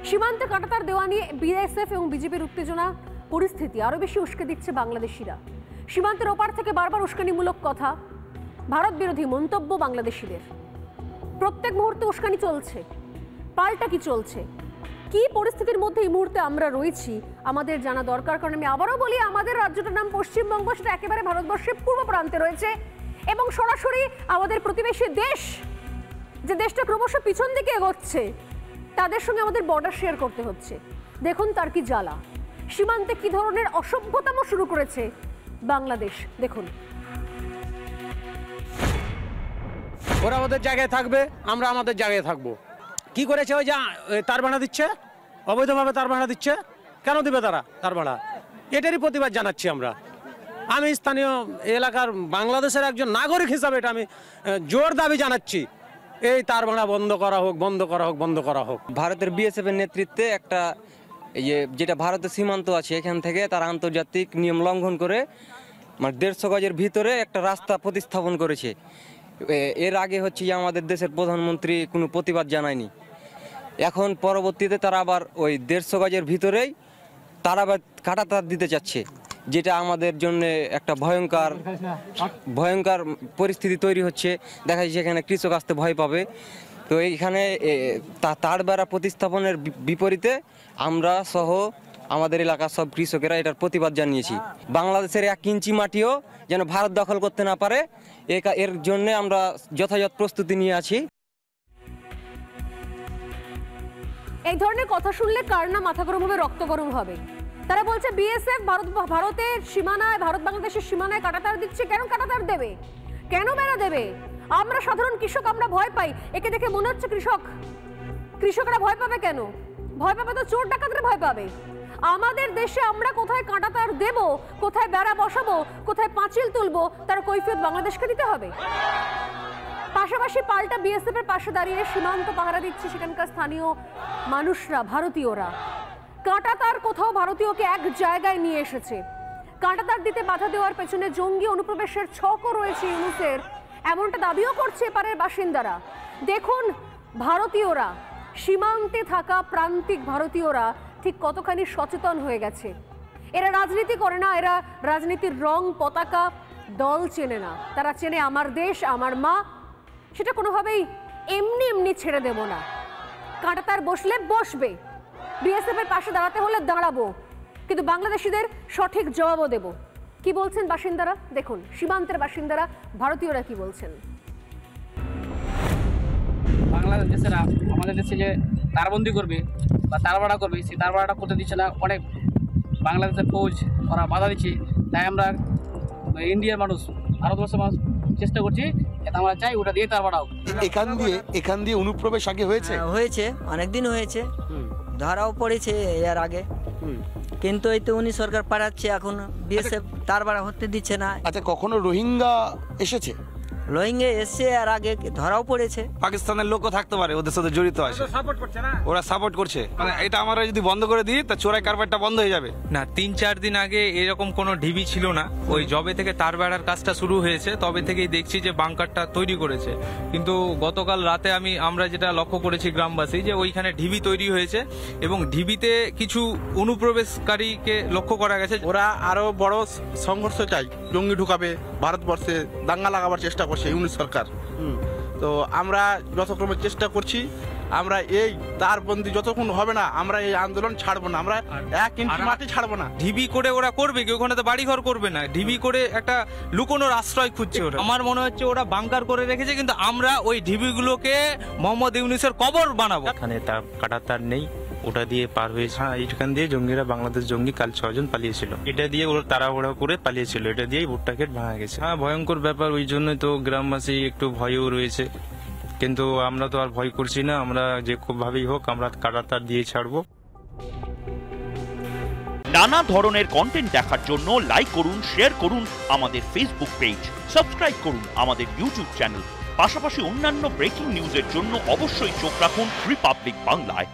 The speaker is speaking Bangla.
সীমান্তে কাঁটাতার দেওয়া নিয়ে বিএসএফ এবং বিজেপির উত্তেজনা পরিস্থিতি আরো বেশি উস্কে দিচ্ছে বাংলাদেশিরা। সীমান্তের ওপার থেকে বারবার উস্কানিমূলক কথা, ভারত বিরোধী মন্তব্য বাংলাদেশিদের। প্রত্যেক মুহূর্তে উস্কানি চলছে, পাল্টা কি চলছে, কি পরিস্থিতির মধ্যে এই মুহূর্তে আমরা রয়েছি আমাদের জানা দরকার। কারণ আমি আবারও বলি, আমাদের রাজ্যটার নাম পশ্চিমবঙ্গ, সেটা একেবারে ভারতবর্ষের পূর্ব প্রান্তে রয়েছে এবং সরাসরি আমাদের প্রতিবেশী দেশ, যে দেশটা ক্রমশ পিছন দিকে এগোচ্ছে, তাদের সঙ্গে আমাদের বর্ডার শেয়ার করতে হচ্ছে। দেখুন তার কি জ্বালা, সীমান্তে কি ধরনের অসভ্যতাম শুরু করেছে বাংলাদেশ। দেখুন, ওরা ওদের জায়গায় থাকবে, আমরা আমাদের জায়গায় থাকবো। কি করেছে? ওই যে তার ভাড়া দিচ্ছে, অবৈধভাবে তার ভাড়া দিচ্ছে। কেন দিবে তারা তার ভাড়া? এটারই প্রতিবাদ জানাচ্ছি আমরা। আমি স্থানীয় এলাকার বাংলাদেশের একজন নাগরিক হিসাবে এটা আমি জোর দাবি জানাচ্ছি, এই তার ভাড়া বন্ধ করা হোক, বন্ধ করা হোক, বন্ধ করা হোক। ভারতের বিএসএফ এর নেতৃত্বে একটা যেটা ভারতের সীমান্ত আছে, এখান থেকে তারা আন্তর্জাতিক নিয়ম লঙ্ঘন করে মানে 150 গজের ভিতরে একটা রাস্তা প্রতিস্থাপন করেছে। এর আগে হচ্ছে যে আমাদের দেশের প্রধানমন্ত্রী কোনো প্রতিবাদ জানায়নি। এখন পরবর্তীতে তারা আবার ওই 150 গজের ভিতরেই তারা আবার কাঁটাতার দিতে চাচ্ছে, যেটা আমাদের জন্য একটা ভয়ঙ্কর পরিস্থিতি তৈরি হচ্ছে। দেখা যাচ্ছে এখানে কৃষক আসতে ভয় পাবে। তো এইখানে তার বেড়া প্রতিস্থাপনের বিপরীতে আমরা সহ আমাদের এলাকার সব কৃষকেরা এটার প্রতিবাদ জানিয়েছি। বাংলাদেশের 1 ইঞ্চি মাটিও যেন ভারত দখল করতে না পারে, এর জন্য আমরা যথাযথ প্রস্তুতি নিয়ে আছি। এই ধরনের কথা শুনলে কার না মাথা গরম হবে, রক্ত গরম হবে। তারা বলছে বিএসএফ ভারতের সীমানায়, ভারত বাংলাদেশের সীমানায় কাঁটাতার দিচ্ছে। কেন কাঁটাতার দেবে? কেন বেড়া দেবে? আমরা সাধারণ কৃষক, আমরা ভয় পাই। একে দেখে মনে হচ্ছে কৃষকরা ভয় পাবে কেন? ভয় পাবে তো চোর ডাকাতরা ভয় পাবে। আমাদের দেশে আমরা কোথায় কাঁটাতার দেব, কোথায় বেড়া বসাবো, কোথায় পাঁচিল তুলবো, তার কৈফিয়ত বাংলাদেশকে দিতে হবে। পাশাপাশি পাল্টা বিএসএফ এর পাশে দাঁড়িয়ে সীমান্ত পাহারা দিচ্ছে সেখানকার স্থানীয় মানুষরা, ভারতীয়রা। কাঁটাতার কোথাও ভারতীয়কে এক জায়গায় নিয়ে এসেছে। কাঁটাতার দিতে বাধা দেওয়ার পেছনে জঙ্গি অনুপ্রবেশের ছকও রয়েছে ইউনুসের, এমনটা দাবিও করছে এপারের বাসিন্দারা। দেখুন ভারতীয়রা, সীমান্তে থাকা প্রান্তিক ভারতীয়রা ঠিক কতখানি সচেতন হয়ে গেছে। এরা রাজনীতি করে না, এরা রাজনীতির রং, পতাকা, দল চেনে না। তারা চেনে আমার দেশ, আমার মা। সেটা কোনোভাবেই এমনি ছেড়ে দেব না। কাঁটাতার বসলে বসবে, বিএসএফ এর পাশে দাঁড়াতে হলে দাঁড়াবো, কিন্তু বাংলাদেশিদের সঠিক জবাবও দেব। কি বলছেন বাসিন্দারা দেখুন, সীমান্তের বাসিন্দারা, ভারতীয়রা কি বলছেন। বাংলাদেশেরা আমাদের দেশে যে তারবন্দি করবে বা তারবাড়া করবে, সেই তারবাড়াটা করতে দিচ্ছে না। অনেক বাংলাদেশের ফৌজ ওরা বাধা দিচ্ছে। তাই আমরা ইন্ডিয়ার মানুষ, ভারতবর্ষের মানুষ চেষ্টা করছি, আমরা চাই ওটা দিয়ে তারবাড়াও। এখান দিয়ে অনুপ্রবেশ আগে হয়েছে, হয়েছে অনেকদিন হয়েছে, ধরাও পড়েছে এর আগে, কিন্তু এই তো উনি সরকার পাঠাচ্ছে, এখন বিএসএফ তারবাড়া হতে দিচ্ছে না। আচ্ছা, কখনো রোহিঙ্গা এসেছে? রোহিঙ্গা এসছে, আর আগে ধরাও পড়েছে। পাকিস্তানের লোকও থাকতে পারে ওদের সাথে জড়িত আছে, ওরা সাপোর্ট করছে। মানে এটা আমরা যদি বন্ধ করে দিই তা চোরাই কারবারটা বন্ধ হয়ে যাবে না। 3-4 দিন আগে এরকম কোনো ঢিবি ছিল না। ওই জবে থেকে তার বেড়ার কাজটা শুরু হয়েছে তবে থেকেই দেখছি যে বাংকারটা তৈরি করেছে। কিন্তু গতকাল রাতে আমরা যেটা লক্ষ্য করেছি গ্রামবাসী, যে ওইখানে ঢিবি তৈরি হয়েছে এবং ঢিবিতে কিছু অনুপ্রবেশকারীকে লক্ষ্য করা গেছে। ওরা আরো বড় সংঘর্ষ চাই, জঙ্গি ঢুকাবে, ভারতবর্ষে দাঙ্গা লাগাবার চেষ্টা করছে ইউনিট সরকার। তো আমরা যতক্রমে চেষ্টা করছি, আমরা এই তারবন্দি যতক্ষণ হবে না আমরা এই আন্দোলন ছাড়বো না, আমরা 1 ইঞ্চি মাটি ছাড়বো না। ঢিবি করে ওরা করবে কি? ওখানে তো বাড়িঘর করবে না, ঢিবি করে একটা লুকোনোর আশ্রয় খুঁজছে ওরা। আমার মনে হচ্ছে ওরা বাংকার করে রেখেছে, কিন্তু আমরা ওই ঢিবিগুলোকে মোহাম্মদ ইউনূসের কবর বানাবো। এখানে কাঁটাতার নেই, ওটা দিয়ে পার হয়েছে। হ্যাঁ, এইখান দিয়ে জঙ্গিরা, বাংলাদেশ জঙ্গি কাল 6 জন পালিয়েছিল। এটা দিয়ে ওরা তাড়াহুড়া করে পালিয়েছিল, এটা দিয়েই ভুট্টা ক্ষেত ভাঙা গেছে। হ্যাঁ, ভয়ঙ্কর ব্যাপার, ওই জন্যই তো গ্রামবাসী একটু ভয়ও রয়েছে। কিন্তু আমরা তো আর ভয় করছি না, আমরা যে খুব ভাবেই হোক আমরা কাঁটাতার দিয়ে ছাড়বো। নানা ধরনের কন্টেন্ট দেখার জন্য লাইক করুন, শেয়ার করুন আমাদের ফেসবুক পেজ, সাবস্ক্রাইব করুন আমাদের ইউটিউব চ্যানেল। পাশাপাশি অন্যান্য ব্রেকিং নিউজের জন্য অবশ্যই চোখ রাখুন রিপাবলিক বাংলায়।